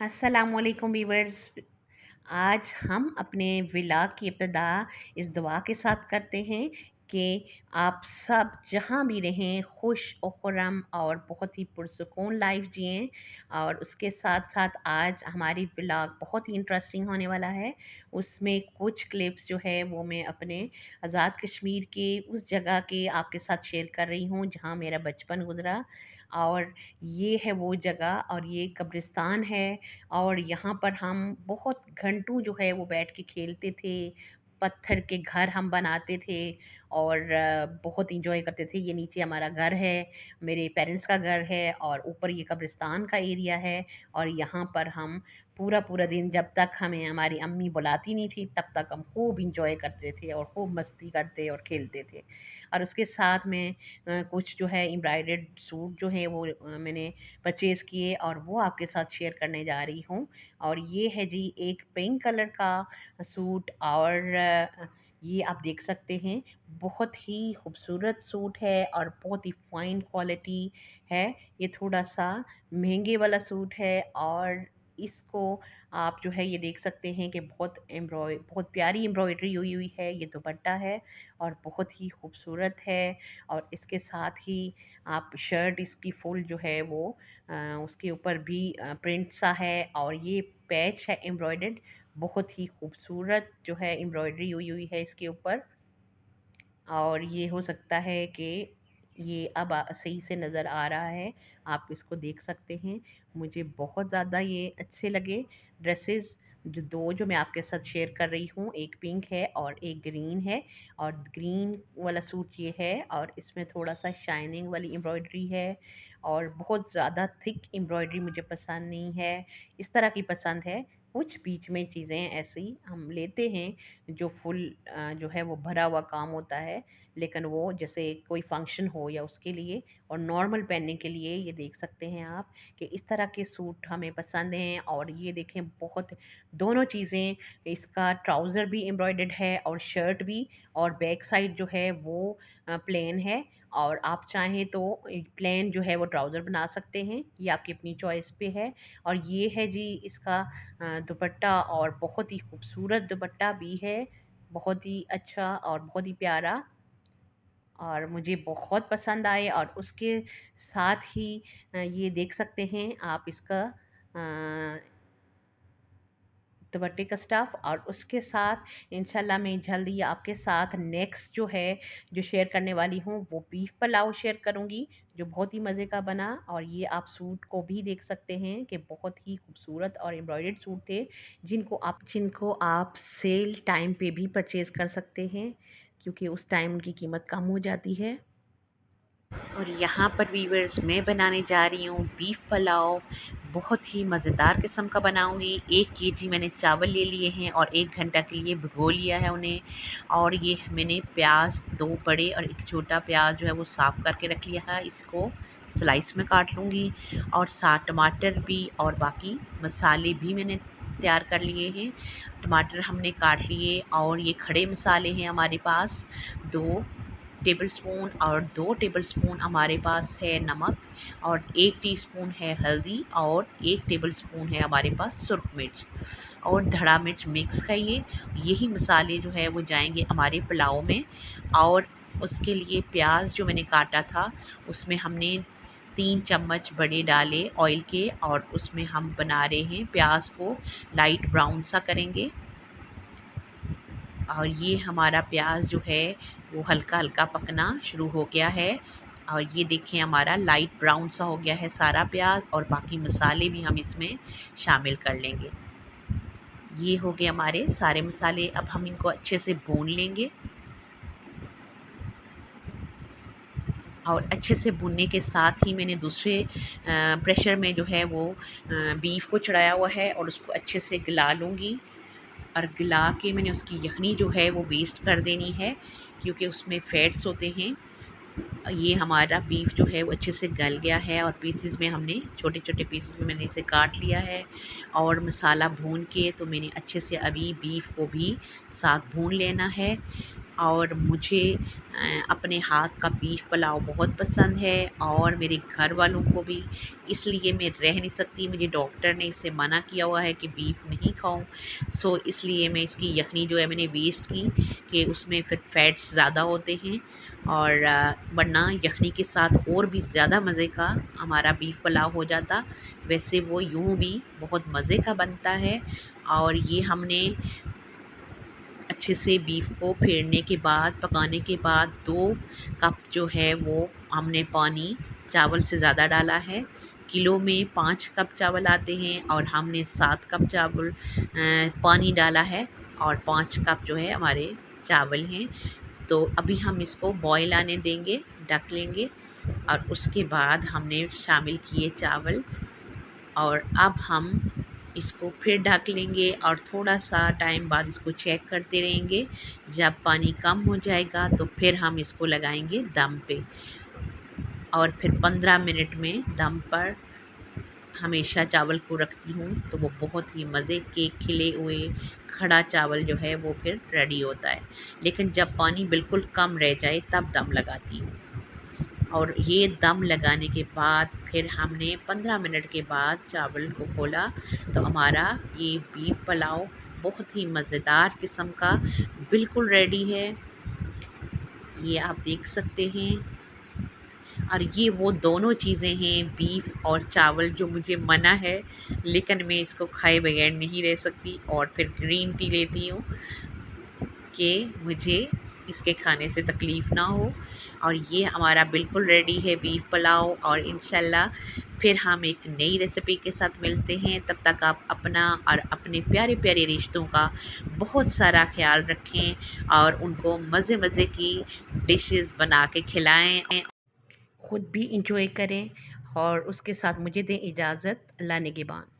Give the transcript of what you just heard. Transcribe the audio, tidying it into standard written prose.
अस्सलामुअलैकुम वीवर्स। आज हम अपने व्लॉग की इब्तिदा इस दुआ के साथ करते हैं कि आप सब जहाँ भी रहें खुश और खुर्रम और बहुत ही पुरसुकून लाइफ जिएं। और उसके साथ साथ आज हमारी व्लॉग बहुत ही इंटरेस्टिंग होने वाला है। उसमें कुछ क्लिप्स जो है वो मैं अपने आज़ाद कश्मीर के उस जगह के आपके साथ शेयर कर रही हूँ जहाँ मेरा बचपन गुजरा। और ये है वो जगह और ये कब्रिस्तान है। और यहाँ पर हम बहुत घंटों जो है वो बैठ के खेलते थे, पत्थर के घर हम बनाते थे और बहुत इंजॉय करते थे। ये नीचे हमारा घर है, मेरे पेरेंट्स का घर है और ऊपर ये कब्रिस्तान का एरिया है। और यहाँ पर हम पूरा पूरा दिन, जब तक हमें हमारी अम्मी बुलाती नहीं थी तब तक हम खूब इंजॉय करते थे और खूब मस्ती करते और खेलते थे। और उसके साथ में कुछ जो है एम्ब्रॉयडर्ड सूट जो है वो मैंने परचेज़ किए और वो आपके साथ शेयर करने जा रही हूँ। और ये है जी एक पिंक कलर का सूट। और ये आप देख सकते हैं, बहुत ही खूबसूरत सूट है और बहुत ही फाइन क्वालिटी है। ये थोड़ा सा महंगे वाला सूट है और इसको आप जो है ये देख सकते हैं कि बहुत प्यारी एम्ब्रॉयडरी हुई हुई है। ये दुपट्टा है और बहुत ही खूबसूरत है। और इसके साथ ही आप शर्ट इसकी फुल जो है वो उसके ऊपर भी प्रिंट सा है और ये पैच है एम्ब्रॉयडर्ड। बहुत ही खूबसूरत जो है एम्ब्रॉयडरी हुई हुई है इसके ऊपर। और ये हो सकता है कि ये अब सही से नज़र आ रहा है, आप इसको देख सकते हैं। मुझे बहुत ज़्यादा ये अच्छे लगे ड्रेसेस। जो मैं आपके साथ शेयर कर रही हूँ, एक पिंक है और एक ग्रीन है। और ग्रीन वाला सूट ये है और इसमें थोड़ा सा शाइनिंग वाली एम्ब्रॉयडरी है। और बहुत ज़्यादा थिक एम्ब्रॉयडरी मुझे पसंद नहीं है, इस तरह की पसंद है। कुछ बीच में चीज़ें ऐसी हम लेते हैं जो फुल जो है वो भरा हुआ काम होता है, लेकिन वो जैसे कोई फंक्शन हो या उसके लिए। और नॉर्मल पहनने के लिए ये देख सकते हैं आप कि इस तरह के सूट हमें पसंद हैं। और ये देखें, बहुत दोनों चीज़ें, इसका ट्राउज़र भी एम्ब्रॉयडर्ड है और शर्ट भी। और बैक साइड जो है वो प्लेन है। और आप चाहें तो प्लेन जो है वो ट्राउज़र बना सकते हैं, ये आपकी अपनी चॉइस पे है। और ये है जी इसका दुपट्टा, और बहुत ही खूबसूरत दुपट्टा भी है, बहुत ही अच्छा और बहुत ही प्यारा। और मुझे बहुत पसंद आए। और उसके साथ ही ये देख सकते हैं आप इसका दुपट्टे का स्टफ़। और उसके साथ इंशाल्लाह मैं जल्दी आपके साथ नेक्स्ट जो है जो शेयर करने वाली हूँ वो बीफ पुलाव शेयर करूँगी, जो बहुत ही मज़े का बना। और ये आप सूट को भी देख सकते हैं कि बहुत ही खूबसूरत और एम्ब्रॉयडर्ड सूट थे, जिनको आप सेल टाइम पे भी परचेज़ कर सकते हैं, क्योंकि उस टाइम उनकी कीमत कम हो जाती है। और यहाँ पर वीवर्स मैं बनाने जा रही हूँ बीफ पुलाव, बहुत ही मज़ेदार किस्म का बनाऊँगी। 1 केजी मैंने चावल ले लिए हैं और 1 घंटा के लिए भिगो लिया है उन्हें। और ये मैंने प्याज 2 बड़े और 1 छोटा प्याज जो है वो साफ़ करके रख लिया है, इसको स्लाइस में काट लूँगी। और साथ टमाटर भी और बाकी मसाले भी मैंने तैयार कर लिए हैं। टमाटर हमने काट लिए और ये खड़े मसाले हैं हमारे पास 2 टेबलस्पून, और 2 टेबलस्पून हमारे पास है नमक, और 1 टीस्पून है हल्दी, और 1 टेबलस्पून है हमारे पास सुरख मिर्च और धड़ा मिर्च मिक्स है ये। यही मसाले जो है वो जाएंगे हमारे पुलाव में। और उसके लिए प्याज जो मैंने काटा था उसमें हमने 3 चम्मच बड़े डाले ऑयल के, और उसमें हम बना रहे हैं प्याज को लाइट ब्राउन सा करेंगे। और ये हमारा प्याज जो है वो हल्का हल्का पकना शुरू हो गया है। और ये देखें हमारा लाइट ब्राउन सा हो गया है सारा प्याज, और बाकी मसाले भी हम इसमें शामिल कर लेंगे। ये हो गए हमारे सारे मसाले, अब हम इनको अच्छे से भून लेंगे। और अच्छे से भुनने के साथ ही मैंने दूसरे प्रेशर में जो है वो बीफ को चढ़ाया हुआ है और उसको अच्छे से गला लूँगी। और गला के मैंने उसकी यखनी जो है वो वेस्ट कर देनी है, क्योंकि उसमें फैट्स होते हैं। ये हमारा बीफ जो है वो अच्छे से गल गया है और पीसेस में हमने छोटे छोटे पीसेस में मैंने इसे काट लिया है। और मसाला भून के तो मैंने अच्छे से अभी बीफ को भी साथ भून लेना है। और मुझे अपने हाथ का बीफ पुलाव बहुत पसंद है और मेरे घर वालों को भी। इसलिए मैं रह नहीं सकती, मुझे डॉक्टर ने इससे मना किया हुआ है कि बीफ नहीं खाऊं। सो इसलिए मैं इसकी यखनी जो है मैंने वेस्ट की कि उसमें फिर फैट्स ज़्यादा होते हैं। और वरना यखनी के साथ और भी ज़्यादा मज़े का हमारा बीफ पुलाव हो जाता। वैसे वो यूं भी बहुत मज़े का बनता है। और ये हमने अच्छे से बीफ को फेरने के बाद, पकाने के बाद 2 कप जो है वो हमने पानी चावल से ज़्यादा डाला है। किलो में 5 कप चावल आते हैं और हमने 7 कप चावल पानी डाला है और 5 कप जो है हमारे चावल हैं। तो अभी हम इसको बॉयल आने देंगे, ढक लेंगे और उसके बाद हमने शामिल किए चावल। और अब हम इसको फिर ढक लेंगे और थोड़ा-सा टाइम बाद इसको चेक करते रहेंगे। जब पानी कम हो जाएगा तो फिर हम इसको लगाएँगे दम पे और फिर 15 मिनट में दम पर हमेशा चावल को रखती हूँ, तो वो बहुत ही मज़े के खिले हुए खड़ा चावल जो है वो फिर रेडी होता है। लेकिन जब पानी बिल्कुल कम रह जाए तब दम लगाती हूँ। और ये दम लगाने के बाद फिर हमने 15 मिनट के बाद चावल को खोला तो हमारा ये बीफ पुलाव बहुत ही मज़ेदार किस्म का बिल्कुल रेडी है। ये आप देख सकते हैं। और ये वो दोनों चीज़ें हैं, बीफ और चावल, जो मुझे मना है लेकिन मैं इसको खाए बगैर नहीं रह सकती और फिर ग्रीन टी लेती हूँ कि मुझे इसके खाने से तकलीफ़ ना हो। और ये हमारा बिल्कुल रेडी है बीफ पुलाव। और इंशाल्लाह फिर हम एक नई रेसिपी के साथ मिलते हैं। तब तक आप अपना और अपने प्यारे-प्यारे रिश्तों का बहुत सारा ख़्याल रखें और उनको मज़े-मज़े की डिशेज़ बना के खिलाएँ। खुद भी इंजॉय करें और उसके साथ मुझे दें इजाज़त। अल्लाह निगहबान।